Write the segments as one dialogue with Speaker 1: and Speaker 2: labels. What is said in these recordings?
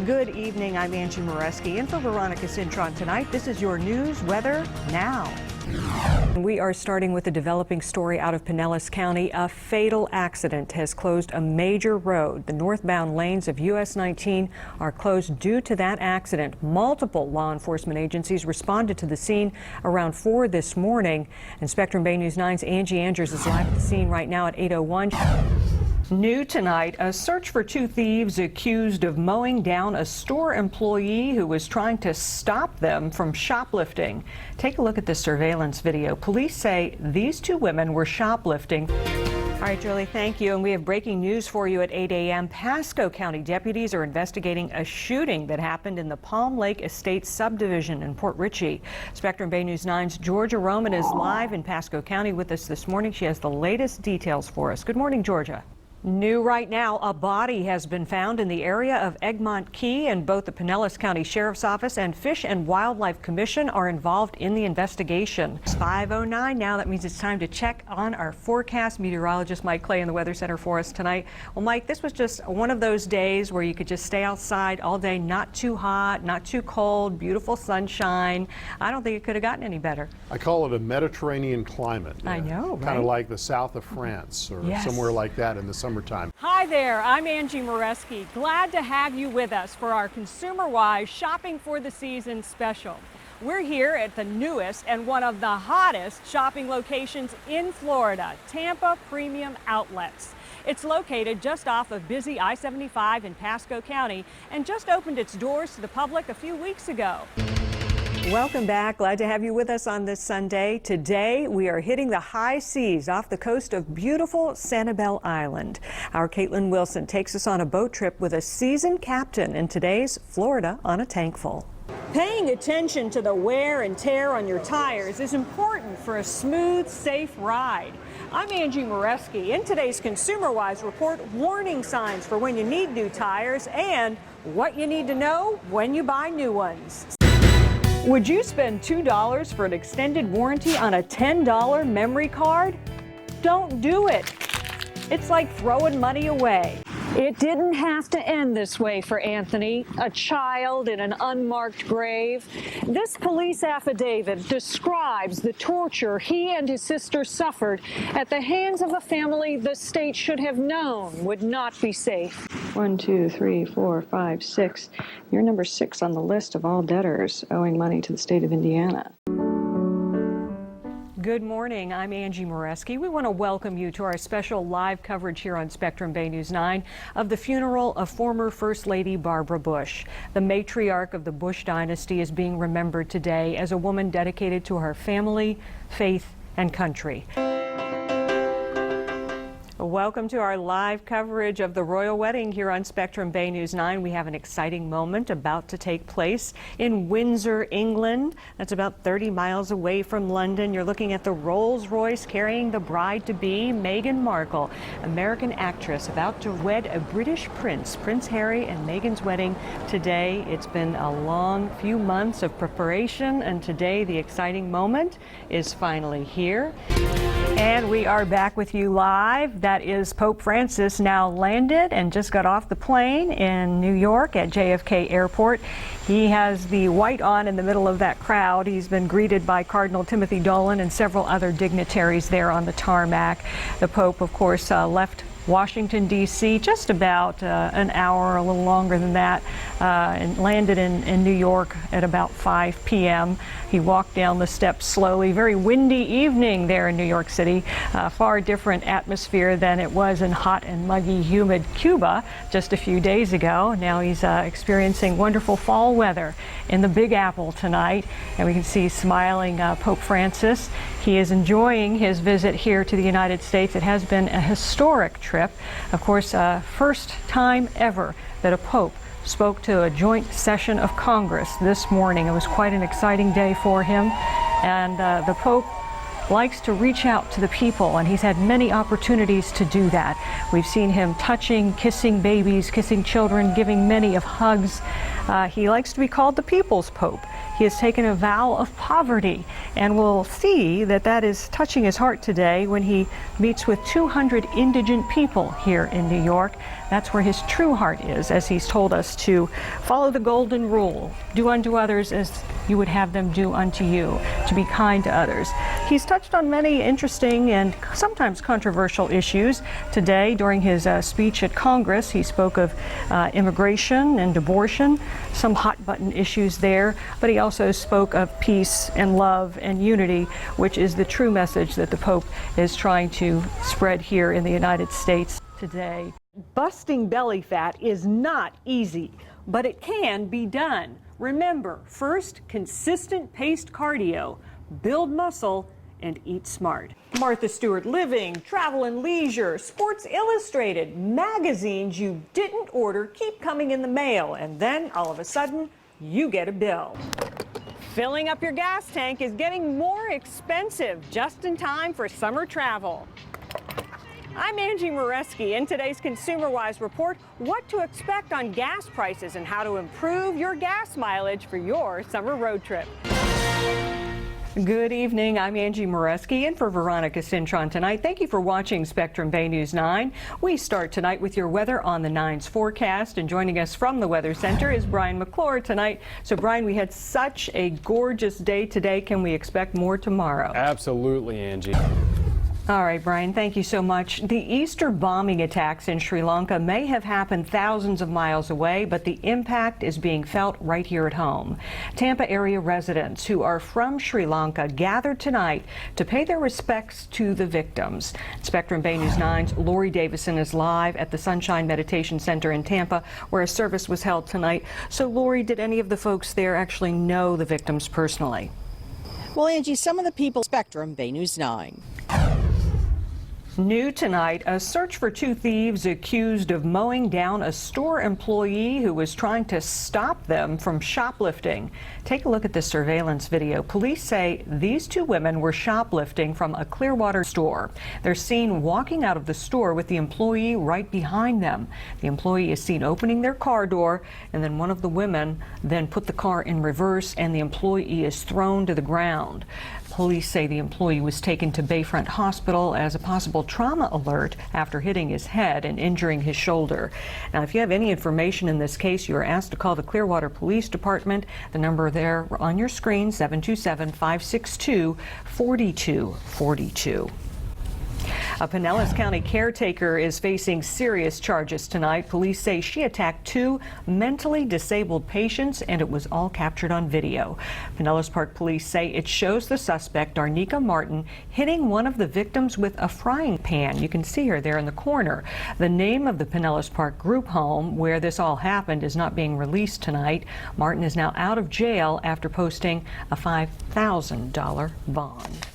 Speaker 1: Good evening, I'm Angie Moreschki in for Veronica Cintron tonight. This is your news, weather, now. We are starting with a developing story out of Pinellas County. A fatal accident has closed a major road. The northbound lanes of US 19 are closed due to that accident. Multiple law enforcement agencies responded to the scene around 4 this morning. And Spectrum Bay News 9's Angie Andrews is live at the scene right now at 8:01. New tonight, a search for two thieves accused of mowing down a store employee who was trying to stop them from shoplifting. Take a look at this surveillance video. Police say these two women were shoplifting. All right, Julie, thank you. And we have breaking news for you at 8 a.m. Pasco County deputies are investigating a shooting that happened in the Palm Lake Estates subdivision in Port Richey. Spectrum Bay News 9's Georgia Roman is live in Pasco County with us this morning. She has the latest details for us. Good morning, Georgia. New right now, a body has been found in the area of Egmont Key, and both the Pinellas County Sheriff's Office and Fish and Wildlife Commission are involved in the investigation. It's 5:09 now. That means it's time to check on our forecast. Meteorologist Mike Clay in the Weather Center for us tonight. Well, Mike, this was just one of those days where you could just stay outside all day, not too hot, not too cold, beautiful sunshine. I don't think it could have gotten any better.
Speaker 2: I call it a Mediterranean climate.
Speaker 1: I know, right?
Speaker 2: Kind of like the south of France or somewhere like that in the summertime.
Speaker 3: Hi there, I'm Angie Moreschki. Glad to have you with us for our Consumer-Wise Shopping for the Season special. We're here at the newest and one of the hottest shopping locations in Florida, Tampa Premium Outlets. It's located just off of busy I-75 in Pasco County and just opened its doors to the public a few weeks ago.
Speaker 1: Welcome back. Glad to have you with us on this Sunday. Today, we are hitting the high seas off the coast of beautiful Sanibel Island. Our Caitlin Wilson takes us on a boat trip with a seasoned captain in today's Florida on a Tankful. Paying attention to the wear and tear on your tires is important for a smooth, safe ride. I'm Angie Moreschki. In today's Consumer-Wise report, warning signs for when you need new tires and what you need to know when you buy new ones. Would you spend $2 for an extended warranty on a $10 memory card? Don't do it. It's like throwing money away. It didn't have to end this way for Anthony, a child in an unmarked grave. This police affidavit describes the torture he and his sister suffered at the hands of a family the state should have known would not be safe. 1, 2, 3, 4, 5, 6. You're number 6 on the list of all debtors owing money to the state of Indiana. Good morning, I'm Angie Moreschki. We want to welcome you to our special live coverage here on Spectrum Bay News 9 of the funeral of former First Lady Barbara Bush. The matriarch of the Bush dynasty is being remembered today as a woman dedicated to her family, faith, and country. Welcome to our live coverage of the royal wedding here on Spectrum Bay News 9. We have an exciting moment about to take place in Windsor, England. That's about 30 miles away from London. You're looking at the Rolls-Royce carrying the bride-to-be, Meghan Markle, American actress, about to wed a British prince. Prince Harry and Meghan's wedding today. It's been a long few months of preparation, and today the exciting moment is finally here. And we are back with you live. That is Pope Francis, now landed and just got off the plane in New York at JFK Airport. He has the white on in the middle of that crowd. He's been greeted by Cardinal Timothy Dolan and several other dignitaries there on the tarmac. The Pope, of course, left Washington, D.C. just about an hour, a little longer than that, and landed in New York at about 5 p.m. He walked down the steps slowly. Very windy evening there in New York City. Far different atmosphere than it was in hot and muggy, humid Cuba just a few days ago. Now he's experiencing wonderful fall weather in the Big Apple tonight, and we can see smiling Pope Francis. He is enjoying his visit here to the United States. It has been a historic trip. Of course, first time ever that a pope spoke to a joint session of Congress this morning. It was quite an exciting day for him, and the Pope likes to reach out to the people, and he's had many opportunities to do that. We've seen him touching, kissing babies, kissing children, giving many of hugs. He likes to be called the People's Pope. He has taken a vow of poverty, and we'll see that that is touching his heart today when he meets with 200 indigent people here in New York. That's where his true heart is, as he's told us to follow the golden rule. Do unto others as you would have them do unto you, to be kind to others. He's touched on many interesting and sometimes controversial issues. Today, during his speech at Congress, he spoke of immigration and abortion, some hot button issues there, but he also spoke of peace and love and unity, which is the true message that the Pope is trying to spread here in the United States today. Busting belly fat is not easy, but it can be done. Remember, first, consistent paced cardio, build muscle, and eat smart. Martha Stewart Living, Travel and Leisure, Sports Illustrated, magazines you didn't order keep coming in the mail, and then all of a sudden, you get a bill. Filling up your gas tank is getting more expensive just in time for summer travel. I'm Angie Moreschki. In today's Consumer Wise report, what to expect on gas prices and how to improve your gas mileage for your summer road trip. Good evening. I'm Angie Moreschki in for Veronica Cintron tonight. Thank you for watching Spectrum Bay News 9. We start tonight with your weather on the 9's forecast, and joining us from the Weather Center is Brian McClure tonight. So Brian, we had such a gorgeous day today. Can we expect more tomorrow?
Speaker 4: Absolutely, Angie.
Speaker 1: All right, Brian, thank you so much. The Easter bombing attacks in Sri Lanka may have happened thousands of miles away, but the impact is being felt right here at home. Tampa area residents who are from Sri Lanka gathered tonight to pay their respects to the victims. Spectrum Bay News 9's Lori Davison is live at the Sunshine Meditation Center in Tampa, where a service was held tonight. So, Lori, did any of the folks there actually know the victims personally?
Speaker 5: Well, Angie, some of the people. Spectrum Bay News 9.
Speaker 1: New tonight, a search for two thieves accused of mowing down a store employee who was trying to stop them from shoplifting. Take a look at this surveillance video. Police say these two women were shoplifting from a Clearwater store. They're seen walking out of the store with the employee right behind them. The employee is seen opening their car door, and then one of the women then put the car in reverse, and the employee is thrown to the ground. Police say the employee was taken to Bayfront Hospital as a possible trauma alert after hitting his head and injuring his shoulder. Now, if you have any information in this case, you are asked to call the Clearwater Police Department. The number there on your screen, 727-562-4242. A Pinellas County caretaker is facing serious charges tonight. Police say she attacked two mentally disabled patients, and it was all captured on video. Pinellas Park police say it shows the suspect, Darnika Martin, hitting one of the victims with a frying pan. You can see her there in the corner. The name of the Pinellas Park group home where this all happened is not being released tonight. Martin is now out of jail after posting a $5,000 bond.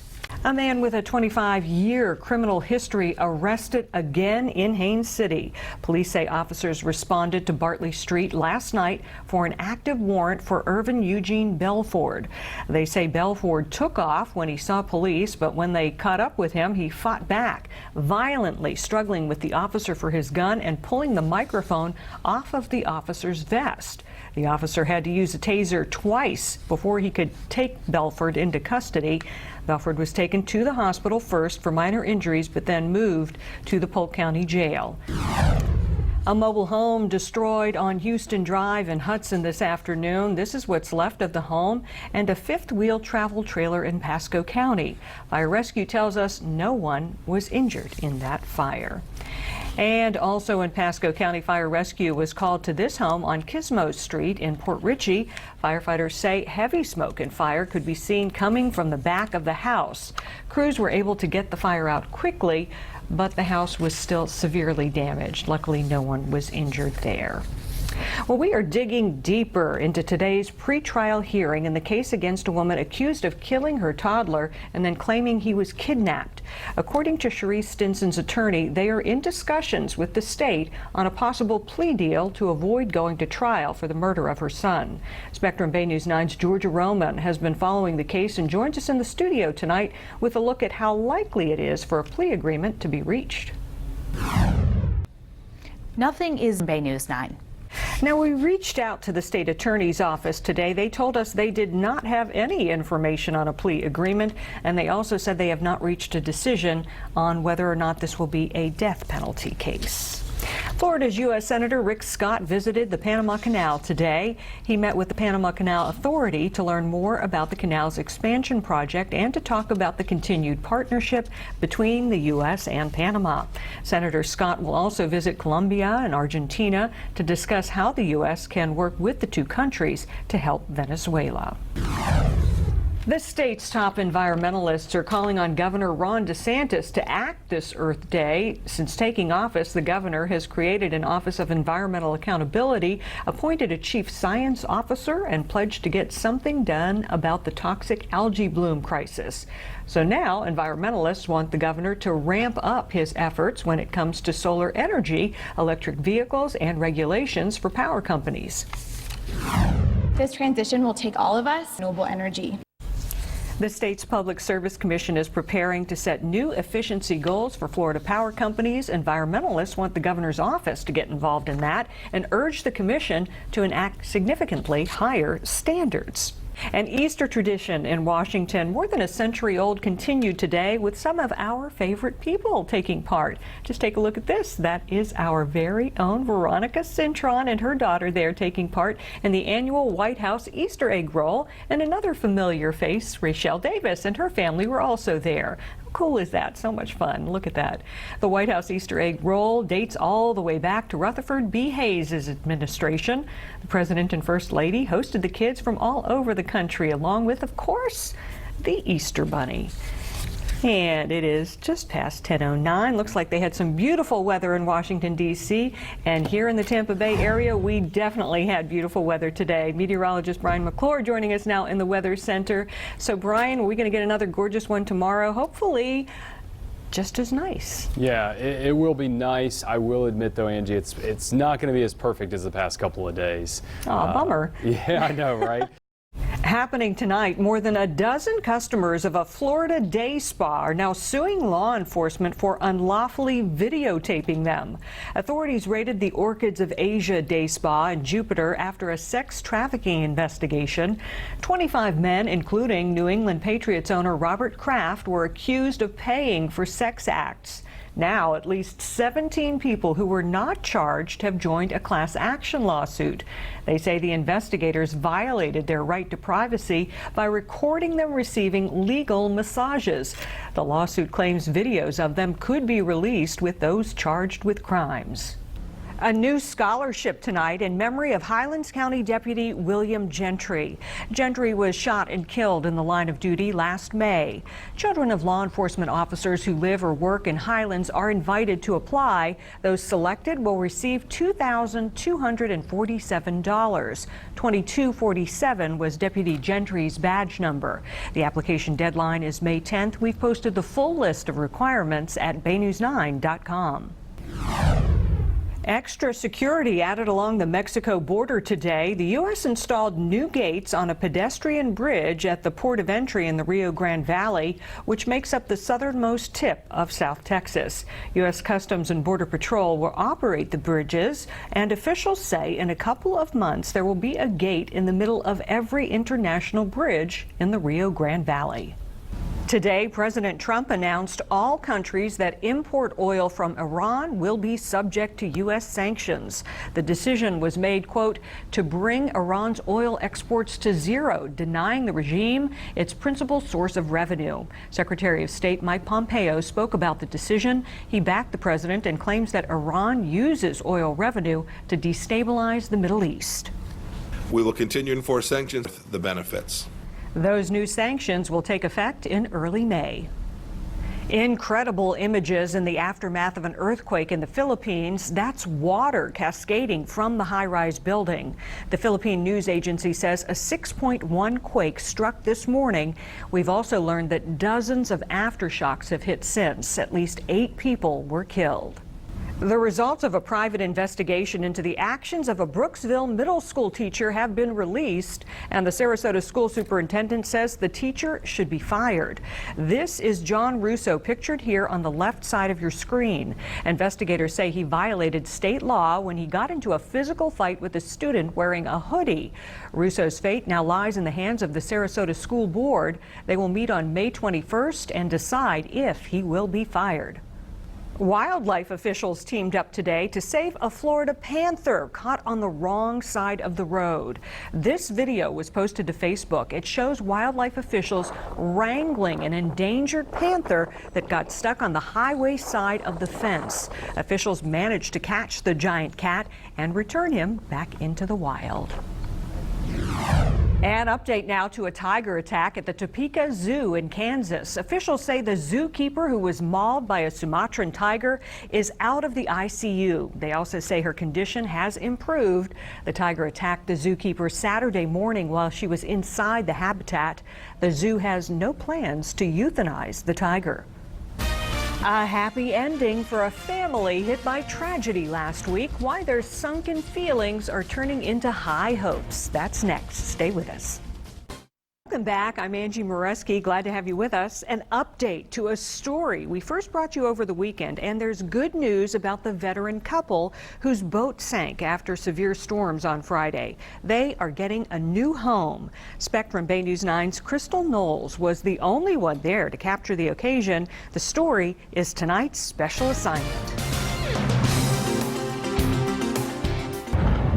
Speaker 1: A man with a 25-year criminal history arrested again in Haines City. Police say officers responded to Bartley Street last night for an active warrant for Irvin Eugene Belford. They say Belford took off when he saw police, but when they caught up with him, he fought back, violently struggling with the officer for his gun and pulling the microphone off of the officer's vest. The officer had to use a taser twice before he could take Belford into custody. Belford was taken to the hospital first for minor injuries, but then moved to the Polk County Jail. A mobile home destroyed on Houston Drive in Hudson this afternoon. This is what's left of the home and a fifth-wheel travel trailer in Pasco County. Fire Rescue tells us no one was injured in that fire. And also in Pasco County, Fire Rescue was called to this home on Kismo Street in Port Richey. Firefighters say heavy smoke and fire could be seen coming from the back of the house. Crews were able to get the fire out quickly, but the house was still severely damaged. Luckily, no one was injured there. Well, we are digging deeper into today's pretrial hearing in the case against a woman accused of killing her toddler and then claiming he was kidnapped. According to Sharice Stinson's attorney, they are in discussions with the state on a possible plea deal to avoid going to trial for the murder of her son. Spectrum Bay News 9's Georgia Roman has been following the case and joins us in the studio tonight with a look at how likely it is for a plea agreement to be reached.
Speaker 6: Nothing is Bay News 9.
Speaker 1: Now, we reached out to the state attorney's office today. They told us they did not have any information on a plea agreement, and they also said they have not reached a decision on whether or not this will be a death penalty case. Florida's U.S. Senator Rick Scott visited the Panama Canal today. He met with the Panama Canal Authority to learn more about the canal's expansion project and to talk about the continued partnership between the U.S. and Panama. Senator Scott will also visit Colombia and Argentina to discuss how the U.S. can work with the two countries to help Venezuela. The state's top environmentalists are calling on Governor Ron DeSantis to act this Earth Day. Since taking office, the governor has created an Office of Environmental Accountability, appointed a chief science officer, and pledged to get something done about the toxic algae bloom crisis. So now environmentalists want the governor to ramp up his efforts when it comes to solar energy, electric vehicles, and regulations for power companies.
Speaker 4: This transition will take all of us renewable energy.
Speaker 1: The state's Public Service Commission is preparing to set new efficiency goals for Florida power companies. Environmentalists want the governor's office to get involved in that and urge the commission to enact significantly higher standards. An Easter tradition in Washington, more than a century old, continued today with some of our favorite people taking part. Just take a look at this. That is our very own Veronica Cintron and her daughter there taking part in the annual White House Easter egg roll. And another familiar face, Rachelle Davis, and her family were also there. How cool is that? So much fun. Look at that. The White House Easter egg roll dates all the way back to Rutherford B. Hayes' administration. The President and First Lady hosted the kids from all over the country, along with, of course, the Easter Bunny. And it is just past 10:09. Looks like they had some beautiful weather in Washington, D.C. And here in the Tampa Bay area, we definitely had beautiful weather today. Meteorologist Brian McClure joining us now in the Weather Center. So, Brian, are we going to get another gorgeous one tomorrow? Hopefully just as nice.
Speaker 6: Yeah, it will be nice. I will admit, though, Angie, it's not going to be as perfect as the past couple of days.
Speaker 1: Oh, bummer.
Speaker 6: Yeah, I know, right?
Speaker 1: Happening tonight, more than a dozen customers of a Florida day spa are now suing law enforcement for unlawfully videotaping them. Authorities raided the Orchids of Asia day spa in Jupiter after a sex trafficking investigation. 25 men, including New England Patriots owner Robert Kraft, were accused of paying for sex acts. Now, at least 17 people who were not charged have joined a class action lawsuit. They say the investigators violated their right to privacy by recording them receiving legal massages. The lawsuit claims videos of them could be released with those charged with crimes. A new scholarship tonight in memory of Highlands County Deputy William Gentry. Gentry was shot and killed in the line of duty last May. Children of law enforcement officers who live or work in Highlands are invited to apply. Those selected will receive $2,247. $2247 was Deputy Gentry's badge number. The application deadline is May 10th. We've posted the full list of requirements at baynews9.com. Extra security added along the Mexico border today. The U.S. installed new gates on a pedestrian bridge at the port of entry in the Rio Grande Valley, which makes up the southernmost tip of South Texas. U.S. Customs and Border Patrol will operate the bridges, and officials say in a couple of months there will be a gate in the middle of every international bridge in the Rio Grande Valley. Today, President Trump announced all countries that import oil from Iran will be subject to U.S. sanctions. The decision was made, quote, to bring Iran's oil exports to zero, denying the regime its principal source of revenue. Secretary of State Mike Pompeo spoke about the decision. He backed the president and claims that Iran uses oil revenue to destabilize the Middle East.
Speaker 7: We will continue to enforce sanctions with the benefits.
Speaker 1: Those new sanctions will take effect in early May. Incredible images in the aftermath of an earthquake in the Philippines. That's water cascading from the high-rise building. The Philippine news agency says a 6.1 quake struck this morning. We've also learned that dozens of aftershocks have hit since. At least 8 people were killed. The results of a private investigation into the actions of a Brooksville middle school teacher have been released, and the Sarasota school superintendent says the teacher should be fired. This is John Russo, pictured here on the left side of your screen. Investigators say he violated state law when he got into a physical fight with a student wearing a hoodie. Russo's fate now lies in the hands of the Sarasota School Board. They will meet on May 21st and decide if he will be fired. Wildlife officials teamed up today to save a Florida panther caught on the wrong side of the road. This video was posted to Facebook. It shows wildlife officials wrangling an endangered panther that got stuck on the highway side of the fence. Officials managed to catch the giant cat and return him back into the wild. An update now to a tiger attack at the Topeka Zoo in Kansas. Officials say the zookeeper who was mauled by a Sumatran tiger is out of the ICU. They also say her condition has improved. The tiger attacked the zookeeper Saturday morning while she was inside the habitat. The zoo has no plans to euthanize the tiger. A happy ending for a family hit by tragedy last week. Why their sunken feelings are turning into high hopes. That's next. Stay with us. Welcome back. I'm Angie Moreschki. Glad to have you with us. An update to a story we first brought you over the weekend, and there's good news about the veteran couple whose boat sank after severe storms on Friday. They are getting a new home. Spectrum Bay News 9's Crystal Knowles was the only one there to capture the occasion. The story is tonight's special assignment.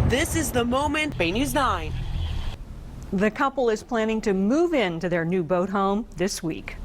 Speaker 8: This is the moment. Bay News 9.
Speaker 1: The couple is planning to move into their new boat home this week.